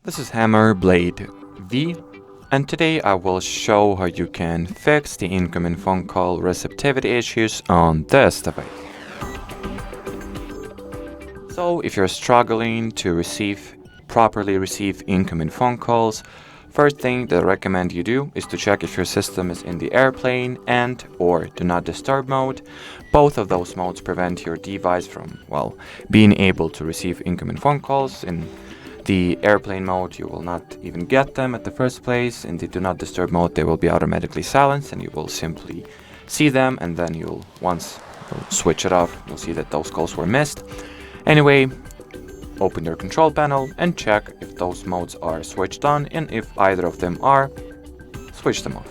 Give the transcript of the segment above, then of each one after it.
This is Hammer Blade V, and today I will show how you can fix the incoming phone call receptivity issues on this device. So if you're struggling to properly receive incoming phone calls, first thing that I recommend you do is to check if your system is in the airplane and or do not disturb mode. Both of those modes prevent your device from, being able to receive incoming phone calls. In the airplane mode, you will not even get them at the first place. In the do not disturb mode, they will be automatically silenced and you will simply see them, and then once you switch it off, you'll see that those calls were missed. Anyway, open your control panel and check if those modes are switched on, and if either of them are, switch them off.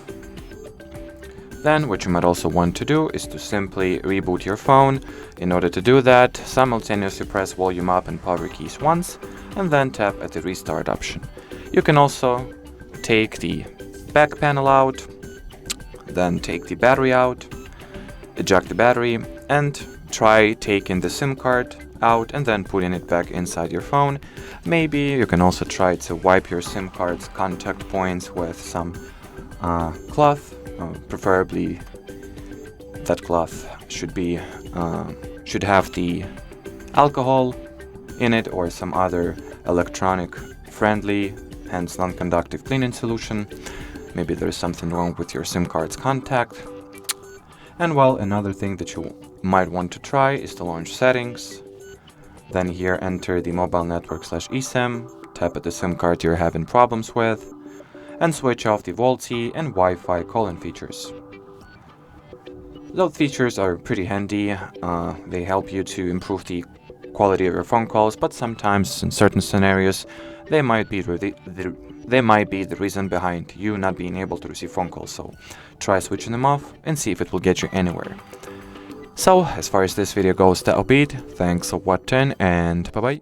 Then what you might also want to do is to simply reboot your phone. In order to do that, simultaneously press volume up and power keys once, and then tap at the restart option. You can also take the back panel out, then take the battery out, eject the battery, and try taking the SIM card out and then putting it back inside your phone. Maybe you can also try to wipe your SIM card's contact points with some cloth. Preferably that cloth should have the alcohol in it or some other electronic friendly, hence non-conductive cleaning solution. Maybe there's something wrong with your SIM card's contact. And another thing that you might want to try is to launch settings. Then here enter the mobile network /eSIM, tap at the SIM card you're having problems with, and switch off the VoLTE and Wi-Fi calling features. Those features are pretty handy. They help you to improve the quality of your phone calls, but sometimes in certain scenarios they might be the reason behind you not being able to receive phone calls. So try switching them off and see if it will get you anywhere. So as far as this video goes, that'll be it. Thanks for watching and bye bye.